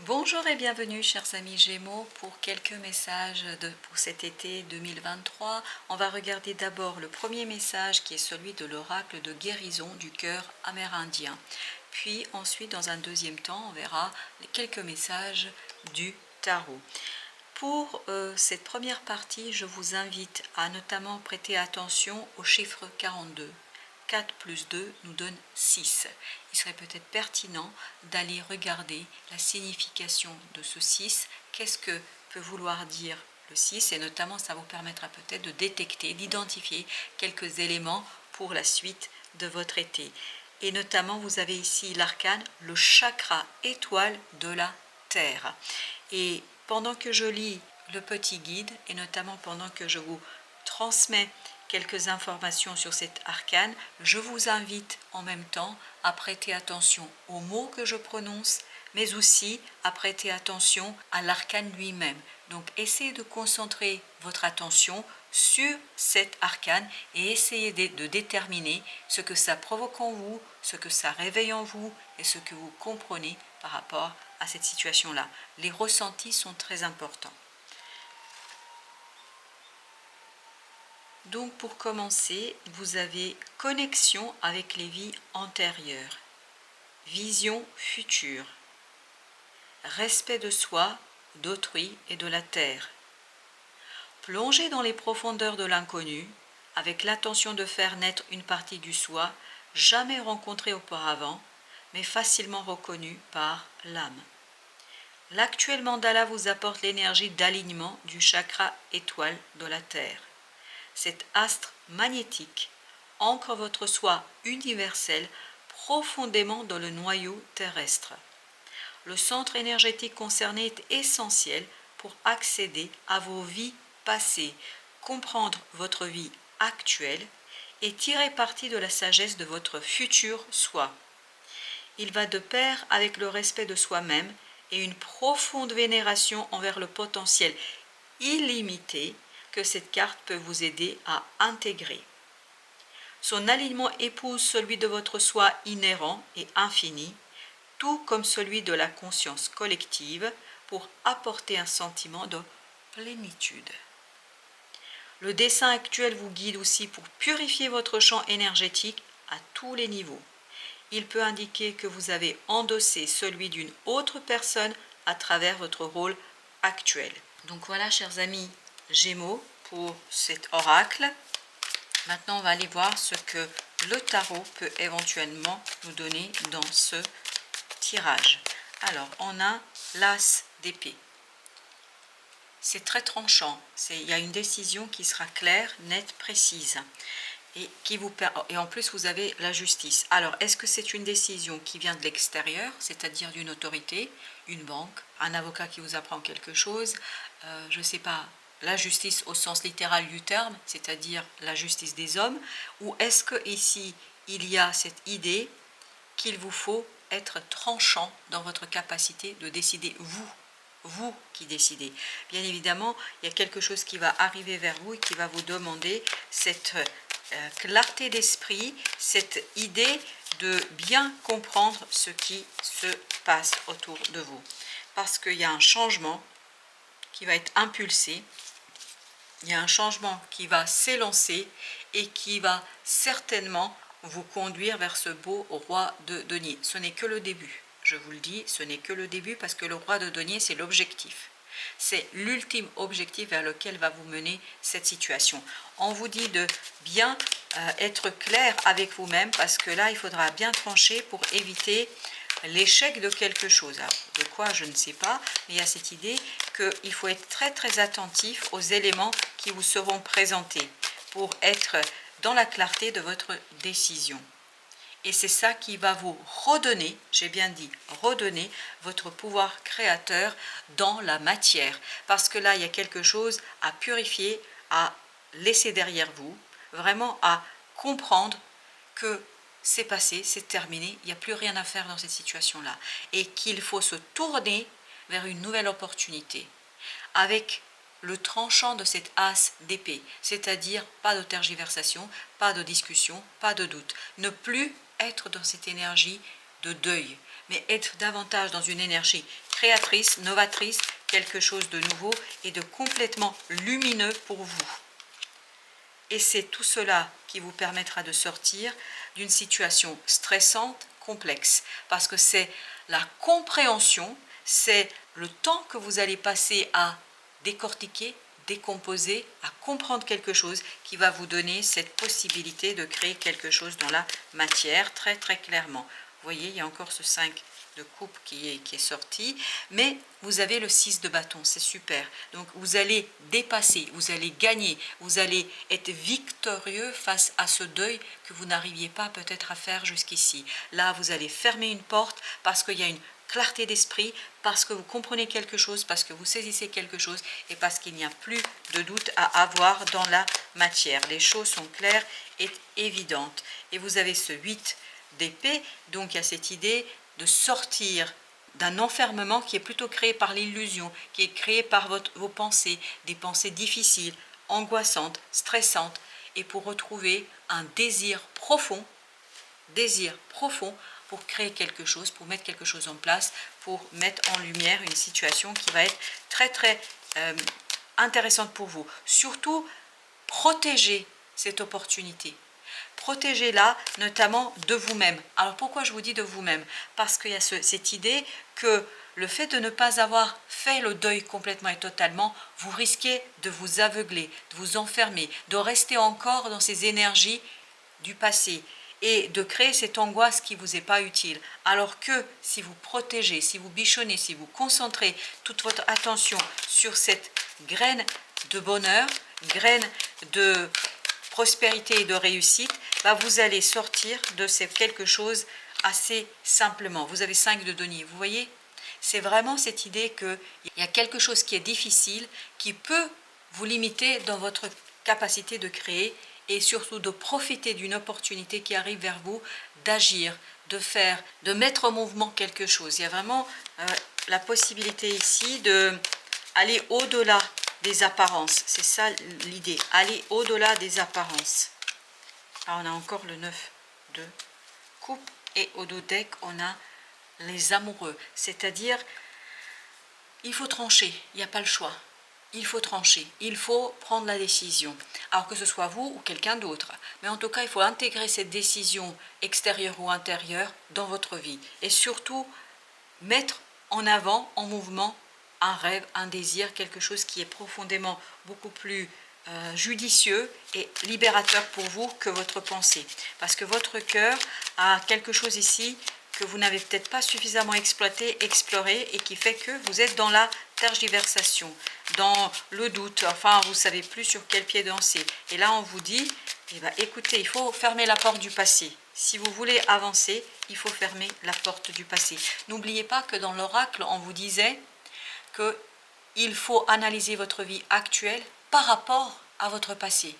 Bonjour et bienvenue chers amis Gémeaux pour quelques messages pour cet été 2023. On va regarder d'abord le premier message qui est celui de l'oracle de guérison du cœur amérindien. Puis ensuite dans un deuxième temps on verra quelques messages du tarot. Pour cette première partie, je vous invite à notamment prêter attention au chiffre 42. 4 plus 2 nous donne 6. Il serait peut-être pertinent d'aller regarder la signification de ce 6. Qu'est-ce que peut vouloir dire le 6? Et notamment, ça vous permettra peut-être de détecter, d'identifier quelques éléments pour la suite de votre été. Et notamment, vous avez ici l'arcane, le chakra étoile de la Terre. Et pendant que je lis le petit guide, et notamment pendant que je vous transmets quelques informations sur cet arcane, je vous invite en même temps à prêter attention aux mots que je prononce, mais aussi à prêter attention à l'arcane lui-même. Donc essayez de concentrer votre attention sur cet arcane et essayez de déterminer ce que ça provoque en vous, ce que ça réveille en vous et ce que vous comprenez par rapport à cette situation-là. Les ressentis sont très importants. Donc pour commencer, vous avez connexion avec les vies antérieures, vision future, respect de soi, d'autrui et de la terre. Plongez dans les profondeurs de l'inconnu avec l'intention de faire naître une partie du soi jamais rencontrée auparavant, mais facilement reconnue par l'âme. L'actuel mandala vous apporte l'énergie d'alignement du chakra étoile de la terre. Cet astre magnétique ancre votre soi universel profondément dans le noyau terrestre. Le centre énergétique concerné est essentiel pour accéder à vos vies passées, comprendre votre vie actuelle et tirer parti de la sagesse de votre futur soi. Il va de pair avec le respect de soi-même et une profonde vénération envers le potentiel illimité que cette carte peut vous aider à intégrer. Son alignement épouse celui de votre soi inhérent et infini, tout comme celui de la conscience collective, pour apporter un sentiment de plénitude. Le dessin actuel vous guide aussi pour purifier votre champ énergétique à tous les niveaux. Il peut indiquer que vous avez endossé celui d'une autre personne à travers votre rôle actuel. Donc voilà, chers amis Gémeaux, pour cet oracle. Maintenant, on va aller voir ce que le tarot peut éventuellement nous donner dans ce tirage. Alors, on a l'as d'épée. C'est très tranchant. Il y a une décision qui sera claire, nette, précise. Et en plus, vous avez la justice. Alors, est-ce que c'est une décision qui vient de l'extérieur, c'est-à-dire d'une autorité, une banque, un avocat qui vous apprend quelque chose, je ne sais pas, la justice au sens littéral du terme, c'est-à-dire la justice des hommes, ou est-ce que ici il y a cette idée qu'il vous faut être tranchant dans votre capacité de décider, vous qui décidez. Bien évidemment, il y a quelque chose qui va arriver vers vous et qui va vous demander cette clarté d'esprit, cette idée de bien comprendre ce qui se passe autour de vous. Parce qu'il y a un changement qui va être impulsé, il y a un changement qui va s'élancer et qui va certainement vous conduire vers ce beau roi de denier. Ce n'est que le début, je vous le dis, ce n'est que le début parce que le roi de denier, c'est l'objectif. C'est l'ultime objectif vers lequel va vous mener cette situation. On vous dit de bien être clair avec vous-même parce que là, il faudra bien trancher pour éviter l'échec de quelque chose. Alors, de quoi, je ne sais pas, mais il y a cette idée qu'il faut être très très attentif aux éléments qui vous seront présentés pour être dans la clarté de votre décision. Et c'est ça qui va vous redonner, j'ai bien dit, redonner votre pouvoir créateur dans la matière. Parce que là, il y a quelque chose à purifier, à laisser derrière vous, vraiment à comprendre que c'est passé, c'est terminé, il n'y a plus rien à faire dans cette situation-là. Et qu'il faut se tourner vers une nouvelle opportunité. Avec le tranchant de cette as d'épée, c'est-à-dire pas de tergiversation, pas de discussion, pas de doute. Ne plus être dans cette énergie de deuil, mais être davantage dans une énergie créatrice, novatrice, quelque chose de nouveau et de complètement lumineux pour vous. Et c'est tout cela qui vous permettra de sortir d'une situation stressante, complexe, parce que c'est la compréhension, c'est le temps que vous allez passer à décortiquer, décomposer, à comprendre quelque chose qui va vous donner cette possibilité de créer quelque chose dans la matière très très clairement. Vous voyez, il y a encore ce 5 de coupe qui est sorti, mais vous avez le 6 de bâton, c'est super. Donc vous allez dépasser, vous allez gagner, vous allez être victorieux face à ce deuil que vous n'arriviez pas peut-être à faire jusqu'ici. Là, vous allez fermer une porte parce qu'il y a une clarté d'esprit, parce que vous comprenez quelque chose, parce que vous saisissez quelque chose et parce qu'il n'y a plus de doute à avoir dans la matière. Les choses sont claires et évidentes. Et vous avez ce 8 d'épée, donc il y a cette idée de sortir d'un enfermement qui est plutôt créé par l'illusion, qui est créé par vos pensées, des pensées difficiles, angoissantes, stressantes, et pour retrouver un désir profond pour créer quelque chose, pour mettre quelque chose en place, pour mettre en lumière une situation qui va être très très intéressante pour vous. Surtout, protégez cette opportunité. Protégez-la notamment de vous-même. Alors pourquoi je vous dis de vous-même? Parce qu'il y a cette idée que le fait de ne pas avoir fait le deuil complètement et totalement, vous risquez de vous aveugler, de vous enfermer, de rester encore dans ces énergies du passé et de créer cette angoisse qui ne vous est pas utile. Alors que si vous protégez, si vous bichonnez, si vous concentrez toute votre attention sur cette graine de bonheur, graine de prospérité et de réussite, vous allez sortir de quelque chose assez simplement. Vous avez 5 de denier, vous voyez? C'est vraiment cette idée qu'il y a quelque chose qui est difficile, qui peut vous limiter dans votre capacité de créer et surtout de profiter d'une opportunité qui arrive vers vous, d'agir, de faire, de mettre en mouvement quelque chose. Il y a vraiment la possibilité ici d'aller au-delà des apparences. C'est ça l'idée, aller au-delà des apparences. Alors on a encore le 9 de coupe et au dos deck on a les amoureux, c'est-à-dire il faut trancher, il n'y a pas le choix. Il faut trancher, il faut prendre la décision, alors que ce soit vous ou quelqu'un d'autre. Mais en tout cas, il faut intégrer cette décision extérieure ou intérieure dans votre vie. Et surtout, mettre en avant, en mouvement, un rêve, un désir, quelque chose qui est profondément beaucoup plus judicieux et libérateur pour vous que votre pensée. Parce que votre cœur a quelque chose ici que vous n'avez peut-être pas suffisamment exploité, exploré, et qui fait que vous êtes dans la tergiversation, dans le doute, enfin vous ne savez plus sur quel pied danser. Et là on vous dit, écoutez, il faut fermer la porte du passé. Si vous voulez avancer, il faut fermer la porte du passé. N'oubliez pas que dans l'oracle, on vous disait qu'il faut analyser votre vie actuelle par rapport à votre passé,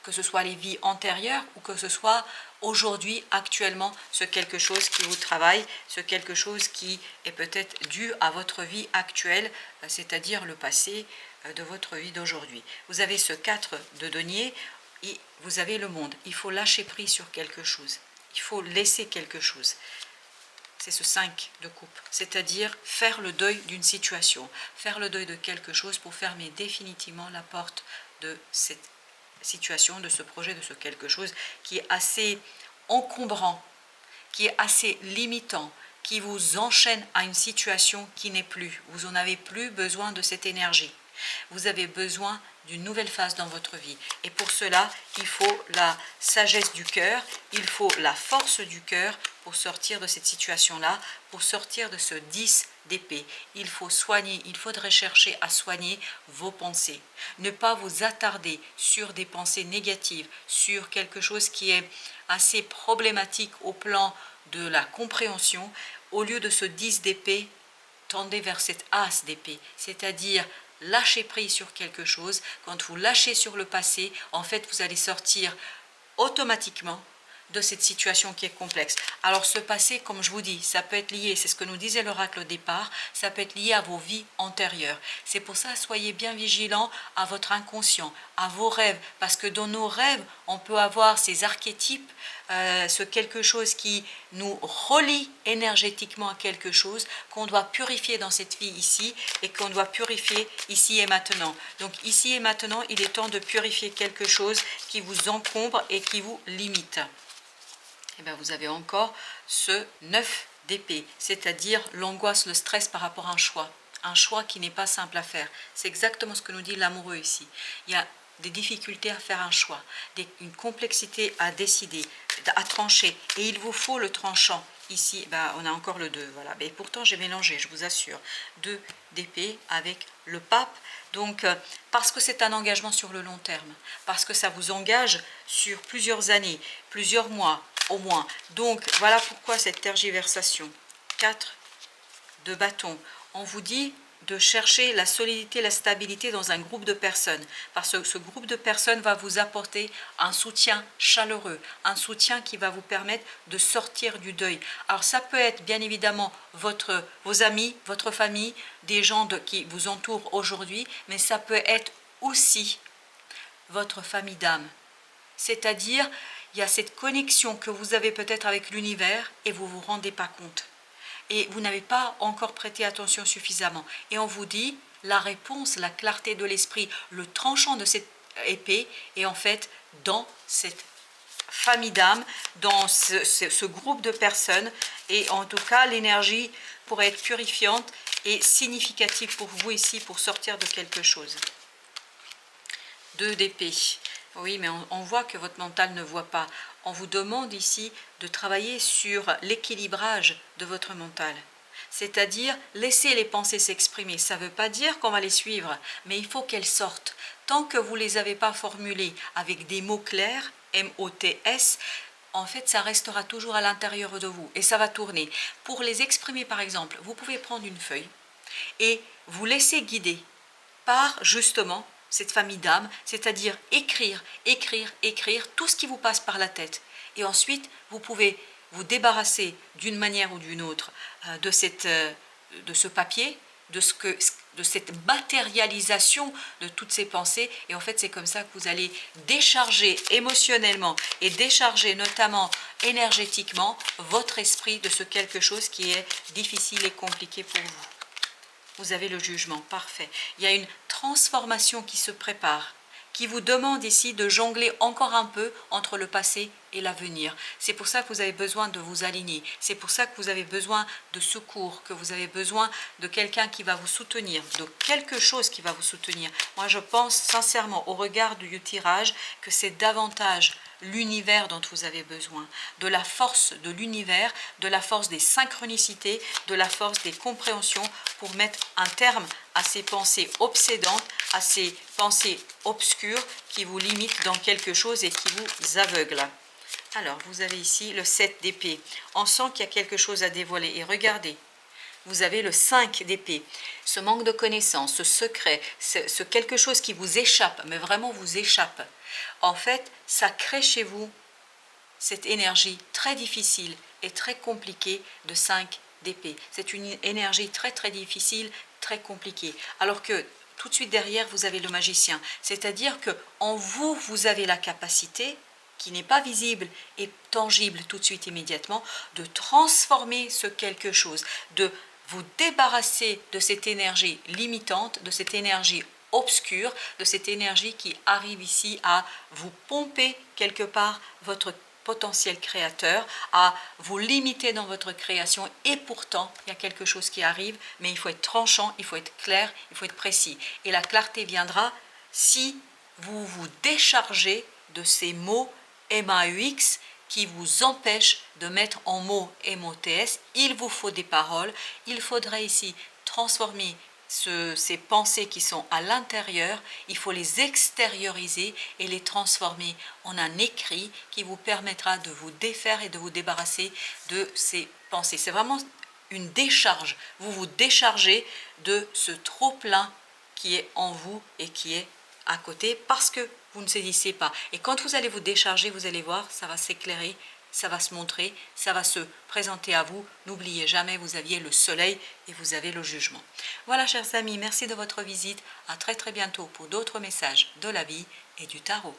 que ce soit les vies antérieures ou que ce soit aujourd'hui, actuellement, ce quelque chose qui vous travaille, ce quelque chose qui est peut-être dû à votre vie actuelle, c'est-à-dire le passé de votre vie d'aujourd'hui. Vous avez ce 4 de denier et vous avez le monde. Il faut lâcher prise sur quelque chose. Il faut laisser quelque chose. C'est ce 5 de coupe, c'est-à-dire faire le deuil d'une situation, faire le deuil de quelque chose pour fermer définitivement la porte de cette situation, de ce projet, de ce quelque chose qui est assez encombrant, qui est assez limitant, qui vous enchaîne à une situation qui n'est plus. Vous n'en avez plus besoin de cette énergie. Vous avez besoin d'une nouvelle phase dans votre vie. Et pour cela, il faut la sagesse du cœur, il faut la force du cœur pour sortir de cette situation-là, pour sortir de ce 10 d'épée. Il faut soigner, il faudrait chercher à soigner vos pensées. Ne pas vous attarder sur des pensées négatives, sur quelque chose qui est assez problématique au plan de la compréhension. Au lieu de ce 10 d'épée, tendez vers cet as d'épée, c'est-à-dire lâchez prise sur quelque chose. Quand vous lâchez sur le passé, en fait, vous allez sortir automatiquement de cette situation qui est complexe. Alors ce passé, comme je vous dis, ça peut être lié, c'est ce que nous disait l'oracle au départ, ça peut être lié à vos vies antérieures. C'est pour ça, soyez bien vigilants à votre inconscient, à vos rêves, parce que dans nos rêves, on peut avoir ces archétypes ce quelque chose qui nous relie énergétiquement à quelque chose qu'on doit purifier dans cette vie ici et qu'on doit purifier ici et maintenant. Donc ici et maintenant, il est temps de purifier quelque chose qui vous encombre et qui vous limite. Et bien vous avez encore ce 9 d'épée, c'est-à-dire l'angoisse, le stress par rapport à un choix qui n'est pas simple à faire. C'est exactement ce que nous dit l'amoureux ici. Il y a des difficultés à faire un choix, une complexité à décider, à trancher, et il vous faut le tranchant. Ici, ben, on a encore le 2, voilà. Mais pourtant, j'ai mélangé, je vous assure. 2 d'épée avec le pape. Donc, parce que c'est un engagement sur le long terme, parce que ça vous engage sur plusieurs années, plusieurs mois au moins. Donc, voilà pourquoi cette tergiversation. 4 de bâton. On vous dit de chercher la solidité, la stabilité dans un groupe de personnes, parce que ce groupe de personnes va vous apporter un soutien chaleureux, un soutien qui va vous permettre de sortir du deuil. Alors ça peut être bien évidemment vos amis, votre famille, des gens qui vous entourent aujourd'hui, mais ça peut être aussi votre famille d'âme. C'est-à-dire, il y a cette connexion que vous avez peut-être avec l'univers et vous ne vous rendez pas compte. Et vous n'avez pas encore prêté attention suffisamment. Et on vous dit, la réponse, la clarté de l'esprit, le tranchant de cette épée est en fait dans cette famille d'âme, dans ce groupe de personnes. Et en tout cas, l'énergie pourrait être purifiante et significative pour vous ici, pour sortir de quelque chose. 2 d'épée. Oui, mais on voit que votre mental ne voit pas. On vous demande ici de travailler sur l'équilibrage de votre mental. C'est-à-dire, laisser les pensées s'exprimer. Ça ne veut pas dire qu'on va les suivre, mais il faut qu'elles sortent. Tant que vous ne les avez pas formulées avec des mots clairs, M-O-T-S, en fait, ça restera toujours à l'intérieur de vous et ça va tourner. Pour les exprimer, par exemple, vous pouvez prendre une feuille et vous laisser guider par, justement, cette famille d'âme, c'est-à-dire écrire tout ce qui vous passe par la tête. Et ensuite, vous pouvez vous débarrasser d'une manière ou d'une autre de ce papier, de cette matérialisation de toutes ces pensées. Et en fait, c'est comme ça que vous allez décharger émotionnellement et décharger notamment énergétiquement votre esprit de ce quelque chose qui est difficile et compliqué pour vous. Vous avez le jugement, parfait. Il y a une transformation qui se prépare, qui vous demande ici de jongler encore un peu entre le passé et l'avenir. C'est pour ça que vous avez besoin de vous aligner. C'est pour ça que vous avez besoin de secours, que vous avez besoin de quelqu'un qui va vous soutenir, de quelque chose qui va vous soutenir. Moi, je pense sincèrement, au regard du tirage, que c'est davantage l'univers dont vous avez besoin, de la force de l'univers, de la force des synchronicités, de la force des compréhensions pour mettre un terme à ces pensées obsédantes, à ces pensées obscures qui vous limitent dans quelque chose et qui vous aveuglent. Alors, vous avez ici le 7 d'épée. On sent qu'il y a quelque chose à dévoiler. Et regardez, vous avez le 5 d'épée. Ce manque de connaissance, ce secret, ce quelque chose qui vous échappe, mais vraiment vous échappe. En fait, ça crée chez vous cette énergie très difficile et très compliquée de 5 d'épée. C'est une énergie très très difficile, très compliquée. Alors que tout de suite derrière, vous avez le magicien. C'est-à-dire qu'en vous, vous avez la capacité, qui n'est pas visible et tangible tout de suite immédiatement, de transformer ce quelque chose, de vous débarrasser de cette énergie limitante, de cette énergie obscure, de cette énergie qui arrive ici à vous pomper quelque part votre potentiel créateur, à vous limiter dans votre création, et pourtant il y a quelque chose qui arrive, mais il faut être tranchant, il faut être clair, il faut être précis. Et la clarté viendra si vous vous déchargez de ces mots MAUX qui vous empêchent de mettre en mots MOTS. Il vous faut des paroles, il faudrait ici transformer ces pensées qui sont à l'intérieur, il faut les extérioriser et les transformer en un écrit qui vous permettra de vous défaire et de vous débarrasser de ces pensées. C'est vraiment une décharge. Vous vous déchargez de ce trop-plein qui est en vous et qui est à côté parce que vous ne saisissez pas. Et quand vous allez vous décharger, vous allez voir, ça va s'éclairer, ça va se montrer, ça va se présenter à vous. N'oubliez jamais, vous aviez le soleil et vous avez le jugement. Voilà, chers amis, merci de votre visite. À très très bientôt pour d'autres messages de la vie et du tarot.